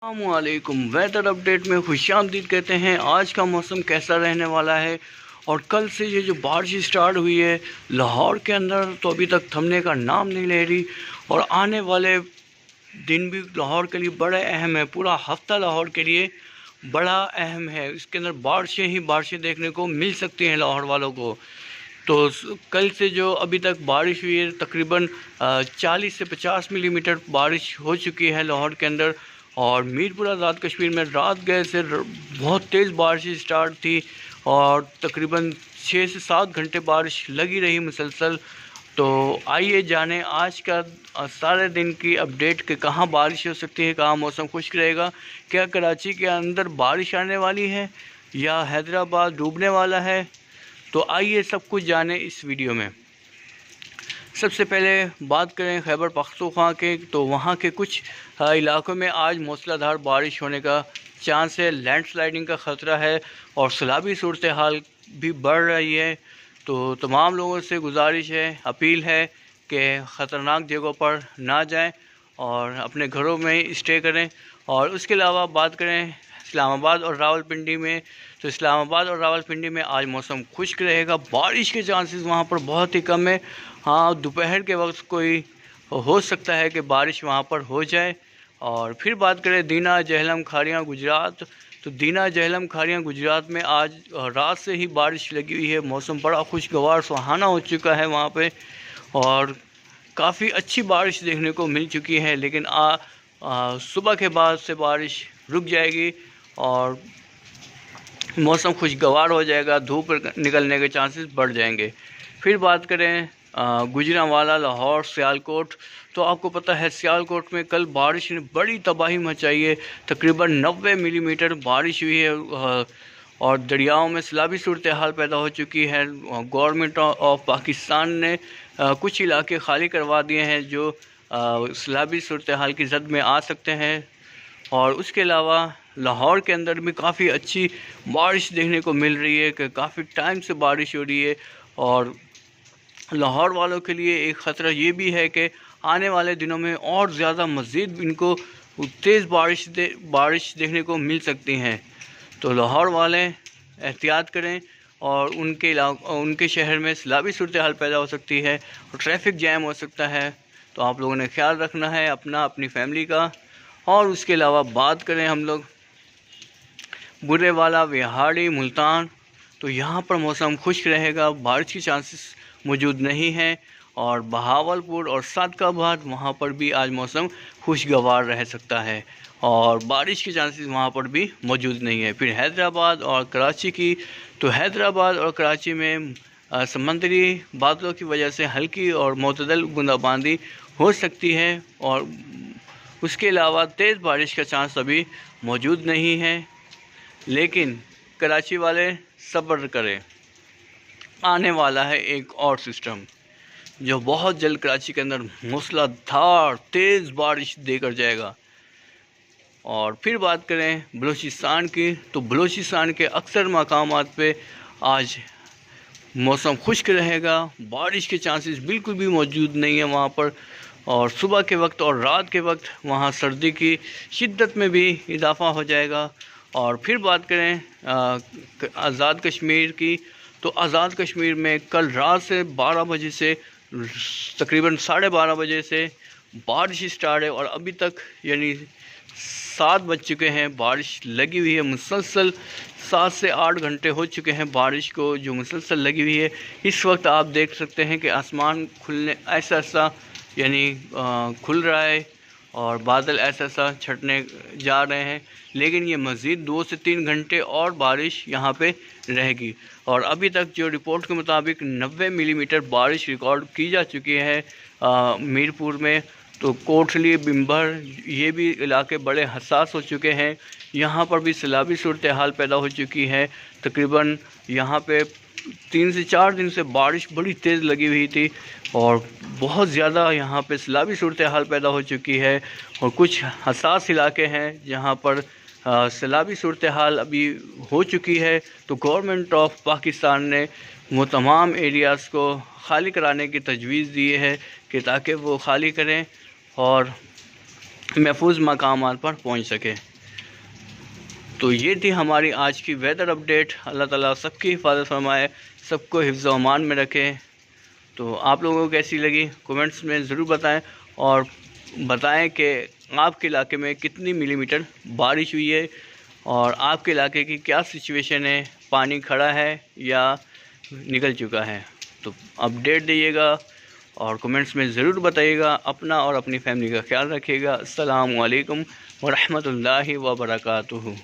अस्सलामुअलैकुम। Weather update में खुशामदीद कहते हैं। आज का मौसम कैसा रहने वाला है और कल से ये जो बारिश स्टार्ट हुई है लाहौर के अंदर तो अभी तक थमने का नाम नहीं ले रही और आने वाले दिन भी लाहौर के लिए बड़ा अहम है। पूरा हफ्ता लाहौर के लिए बड़ा अहम है। इसके अंदर बारिशें ही बारिशें देखने को मिल सकती हैं लाहौर वालों को। तो कल से जो अभी तक बारिश हुई है तकरीबन 40 से 50 मिलीमीटर बारिश हो चुकी है लाहौर के अंदर। और मीरपुर आज़ाद कश्मीर में रात गए से बहुत तेज़ बारिश स्टार्ट थी और तकरीबन 6 से 7 घंटे बारिश लगी रही मुसलसल। तो आइए जानें आज का सारे दिन की अपडेट कि कहाँ बारिश हो सकती है, कहाँ मौसम खुश्क रहेगा, क्या कराची के अंदर बारिश आने वाली है या हैदराबाद डूबने वाला है। तो आइए सब कुछ जानें इस वीडियो में। सबसे पहले बात करें खैबर पख्तूनख्वा के, तो वहाँ के कुछ इलाकों में आज मूसलाधार बारिश होने का चांस है। लैंडस्लाइडिंग का ख़तरा है और सैलाबी सूरत हाल भी बढ़ रही है। तो तमाम लोगों से गुजारिश है, अपील है कि ख़तरनाक जगहों पर ना जाएं और अपने घरों में स्टे करें। और उसके अलावा बात करें इस्लामाबाद और रावलपिंडी में, तो इस्लामाबाद और रावलपिंडी में आज मौसम खुश्क रहेगा। बारिश के चांसेस वहाँ पर बहुत ही कम है। हाँ, दोपहर के वक्त कोई हो सकता है कि बारिश वहाँ पर हो जाए। और फिर बात करें दीना जहलम खारियाँ गुजरात, तो दीना जहलम खारियाँ गुजरात में आज रात से ही बारिश लगी हुई है। मौसम बड़ा खुशगवार सुहाना हो चुका है वहाँ पे और काफ़ी अच्छी बारिश देखने को मिल चुकी है। लेकिन सुबह के बाद से बारिश रुक जाएगी और मौसम खुशगवार हो जाएगा, धूप निकलने के चांसेस बढ़ जाएंगे। फिर बात करें गुजरांवाला, लाहौर, सियालकोट, तो आपको पता है सियालकोट में कल बारिश ने बड़ी तबाही मचाई है। तकरीबन 90 मिलीमीटर बारिश हुई है और दरियाओं में सैलाबी सूरत हाल पैदा हो चुकी है। गवर्नमेंट ऑफ पाकिस्तान ने कुछ इलाके खाली करवा दिए हैं जो सैलाबी सूरत हाल की जद में आ सकते हैं। और उसके अलावा लाहौर के अंदर भी काफ़ी अच्छी बारिश देखने को मिल रही है कि काफ़ी टाइम से बारिश हो रही है। और लाहौर वालों के लिए एक ख़तरा ये भी है कि आने वाले दिनों में और ज़्यादा मज़ीद इनको तेज़ बारिश देखने को मिल सकती हैं। तो लाहौर वाले एहतियात करें और उनके शहर में सैलाबी सूरत हाल पैदा हो सकती है और ट्रैफिक जैम हो सकता है। तो आप लोगों ने ख्याल रखना है अपना, अपनी फैमिली का। और उसके अलावा बात करें हम लोग बुरेवाला, विहाड़ी, मुल्तान, तो यहाँ पर मौसम खुश्क रहेगा, बारिश की चांसेस मौजूद नहीं हैं। और बहावलपुर और सादकाबाद वहाँ पर भी आज मौसम खुशगवार रह सकता है और बारिश के चांसेस वहाँ पर भी मौजूद नहीं है। फिर हैदराबाद और कराची की, तो हैदराबाद और कराची में समंदरी बादलों की वजह से हल्की और मतदल बूंदाबांदी हो सकती है और उसके अलावा तेज़ बारिश का चांस अभी मौजूद नहीं है। लेकिन कराची वाले सब्र करें, आने वाला है एक और सिस्टम जो बहुत जल्द कराची के अंदर मूसलाधार तेज़ बारिश देकर जाएगा। और फिर बात करें बलूचिस्तान की, तो बलूचिस्तान के अक्सर मकामात पे आज मौसम खुश्क रहेगा, बारिश के चांसेस बिल्कुल भी मौजूद नहीं है वहाँ पर। और सुबह के वक्त और रात के वक्त वहाँ सर्दी की शिद्दत में भी इजाफ़ा हो जाएगा। और फिर बात करें आज़ाद कश्मीर की, तो आज़ाद कश्मीर में कल रात से 12 बजे से तकरीबन 12:30 बजे से बारिश स्टार्ट है और अभी तक यानी 7 बज चुके हैं, बारिश लगी हुई है मुसलसल। 7 से 8 घंटे हो चुके हैं बारिश को जो मुसलसल लगी हुई है। इस वक्त आप देख सकते हैं कि आसमान खुलने ऐसा यानी खुल रहा है और बादल ऐसा छटने जा रहे हैं। लेकिन ये मज़ीद 2 से 3 घंटे और बारिश यहाँ पे रहेगी। और अभी तक जो रिपोर्ट के मुताबिक 90 मिलीमीटर बारिश रिकॉर्ड की जा चुकी है मीरपुर में। तो कोटली, बिम्बर, ये भी इलाके बड़े हसास हो चुके हैं। यहाँ पर भी सैलाबी सूरत हाल पैदा हो चुकी है। तकरीबन यहाँ पे 3 से 4 दिन से बारिश बड़ी तेज़ लगी हुई थी और बहुत ज़्यादा यहाँ पे सैलाबी सूरत हाल पैदा हो चुकी है। और कुछ हसास इलाके हैं जहाँ पर सैलाबी सूरत हाल अभी हो चुकी है। तो गवर्नमेंट ऑफ पाकिस्तान ने वो तमाम एरियाज़ को खाली कराने की तजवीज़ दी है कि ताकि वो खाली करें और महफूज मकामात पर पहुँच सके। तो ये थी हमारी आज की वेदर अपडेट। अल्लाह ताला सबकी हिफाजत फरमाए, सबको हिफ्ज़ व अमान में रखे। तो आप लोगों को कैसी लगी कमेंट्स में ज़रूर बताएं, और बताएं कि आपके इलाके में कितनी मिलीमीटर बारिश हुई है और आपके इलाके की क्या सिचुएशन है, पानी खड़ा है या निकल चुका है। तो अपडेट दीजिएगा और कमेंट्स में ज़रूर बताइएगा। अपना और अपनी फैमिली का ख्याल रखिएगा। अस्सलामु अलैकुम व रहमतुल्लाहि व बरकातुहू।